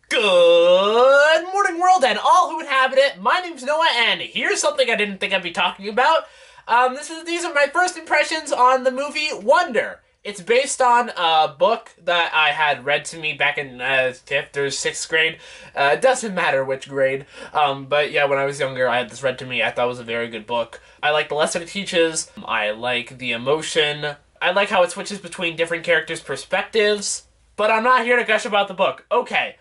Good morning, world, and all who inhabit it. My name's Noah, and here's something I didn't think I'd be talking about. These are my first impressions on the movie Wonder. It's based on a book that I had read to me back in 5th or 6th grade. It doesn't matter which grade. But yeah, when I was younger, I had this read to me. I thought it was a very good book. I like the lesson it teaches. I like the emotion. I like how it switches between different characters' perspectives. But I'm not here to gush about the book. Okay.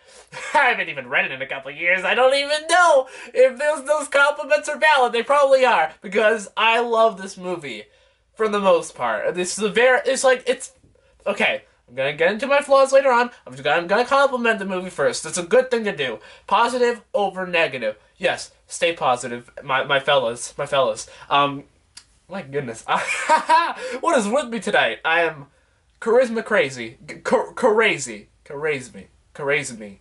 I haven't even read it in a couple of years. I don't even know if those compliments are valid. They probably are, because I love this movie for the most part. This is okay. I'm gonna get into my flaws later on. I'm gonna compliment the movie first. That's a good thing to do. Positive over negative. Yes, stay positive, my fellas. My goodness. What is with me tonight? I am charisma crazy. Crazy me.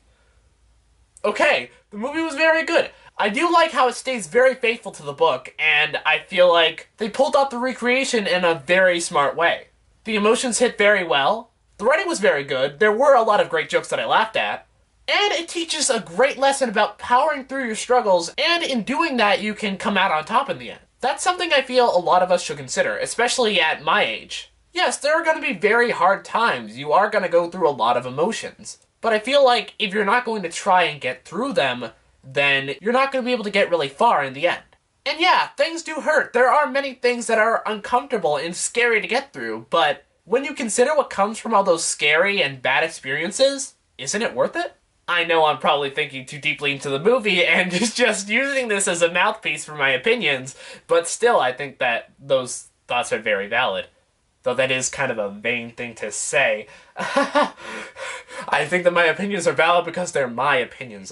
Okay, the movie was very good. I do like how it stays very faithful to the book, and I feel like they pulled off the recreation in a very smart way. The emotions hit very well, the writing was very good, there were a lot of great jokes that I laughed at, and it teaches a great lesson about powering through your struggles, and in doing that you can come out on top in the end. That's something I feel a lot of us should consider, especially at my age. Yes, there are going to be very hard times, you are going to go through a lot of emotions. But I feel like if you're not going to try and get through them, then you're not going to be able to get really far in the end. And yeah, things do hurt. There are many things that are uncomfortable and scary to get through, but when you consider what comes from all those scary and bad experiences, isn't it worth it? I know I'm probably thinking too deeply into the movie and just using this as a mouthpiece for my opinions, but still I think that those thoughts are very valid. Though that is kind of a vain thing to say. I think that my opinions are valid because they're my opinions.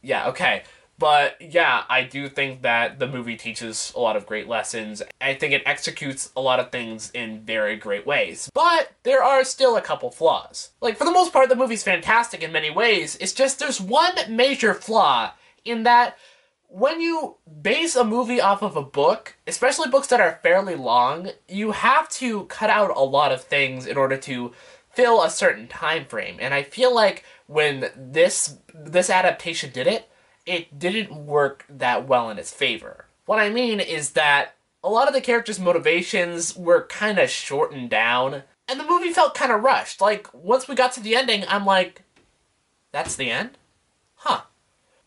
Yeah, okay. But yeah, I do think that the movie teaches a lot of great lessons. I think it executes a lot of things in very great ways. But there are still a couple flaws. Like, for the most part, the movie's fantastic in many ways. It's just there's one major flaw in that when you base a movie off of a book, especially books that are fairly long, you have to cut out a lot of things in order to fill a certain time frame. And I feel like when this adaptation did it, it didn't work that well in its favor. What I mean is that a lot of the characters' motivations were kind of shortened down, and the movie felt kind of rushed. Like, once we got to the ending, I'm like, that's the end? Huh.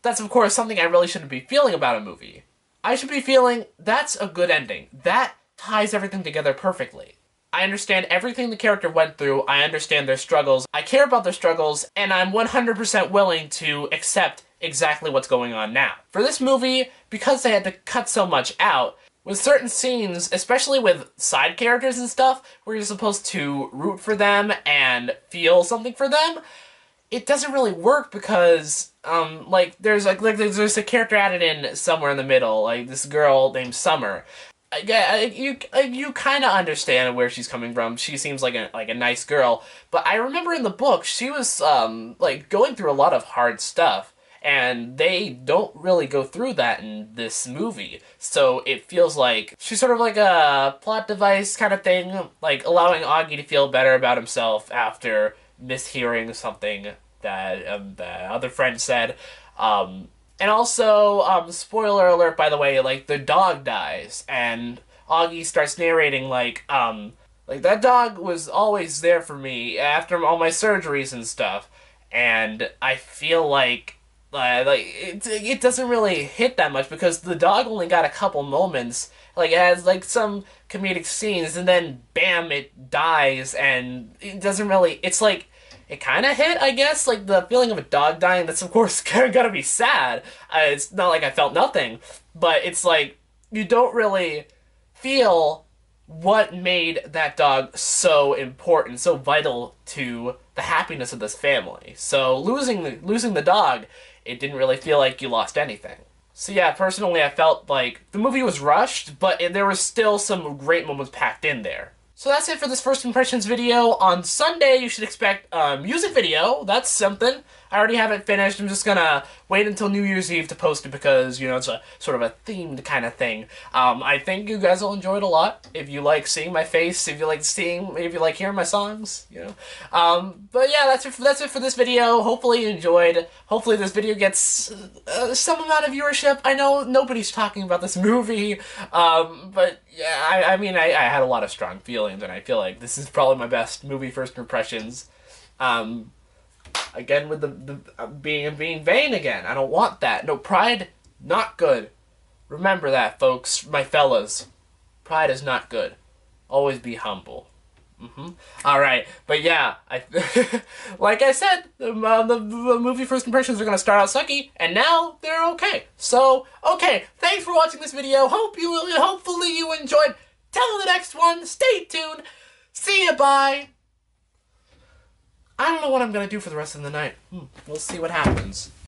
That's, of course, something I really shouldn't be feeling about a movie. I should be feeling, that's a good ending. That ties everything together perfectly. I understand everything the character went through, I understand their struggles, I care about their struggles, and I'm 100% willing to accept exactly what's going on now. For this movie, because they had to cut so much out, with certain scenes, especially with side characters and stuff, where you're supposed to root for them and feel something for them, it doesn't really work because, there's a character added in somewhere in the middle, like this girl named Summer. You kind of understand where she's coming from. She seems like a nice girl, but I remember in the book she was going through a lot of hard stuff, and they don't really go through that in this movie. So it feels like she's sort of like a plot device kind of thing, like allowing Augie to feel better about himself after mishearing something that the other friend said. And also, spoiler alert, by the way, like, the dog dies, and Augie starts narrating, like, that dog was always there for me after all my surgeries and stuff, and I feel like it doesn't really hit that much, because the dog only got a couple moments, like, it has, like, some comedic scenes, and then, bam, it dies, and it doesn't really, it's like, it kind of hit, I guess, like, the feeling of a dog dying. That's, of course, gotta be sad. It's not like I felt nothing, but it's like, you don't really feel what made that dog so important, so vital to the happiness of this family. So, losing the dog, it didn't really feel like you lost anything. So yeah, personally, I felt like the movie was rushed, but there was still some great moments packed in there. So that's it for this first impressions video. On Sunday, you should expect a music video. That's something. I already have it finished. I'm just gonna wait until New Year's Eve to post it because, you know, it's a sort of a themed kind of thing. I think you guys will enjoy it a lot. If you like seeing my face, if you like hearing my songs, you know. But yeah, that's it for this video. Hopefully you enjoyed. Hopefully this video gets some amount of viewership. I know nobody's talking about this movie, but yeah, I mean, I had a lot of strong feelings, and I feel like this is probably my best movie first impressions. Again, with the being vain again. I don't want that. No, pride, not good. Remember that, folks, my fellas. Pride is not good. Always be humble. Alright, but yeah, like I said, the movie first impressions are going to start out sucky, and now they're okay. So, okay, thanks for watching this video. Hopefully you enjoyed. Till the next one, stay tuned. See ya, bye. I don't know what I'm going to do for the rest of the night. We'll see what happens.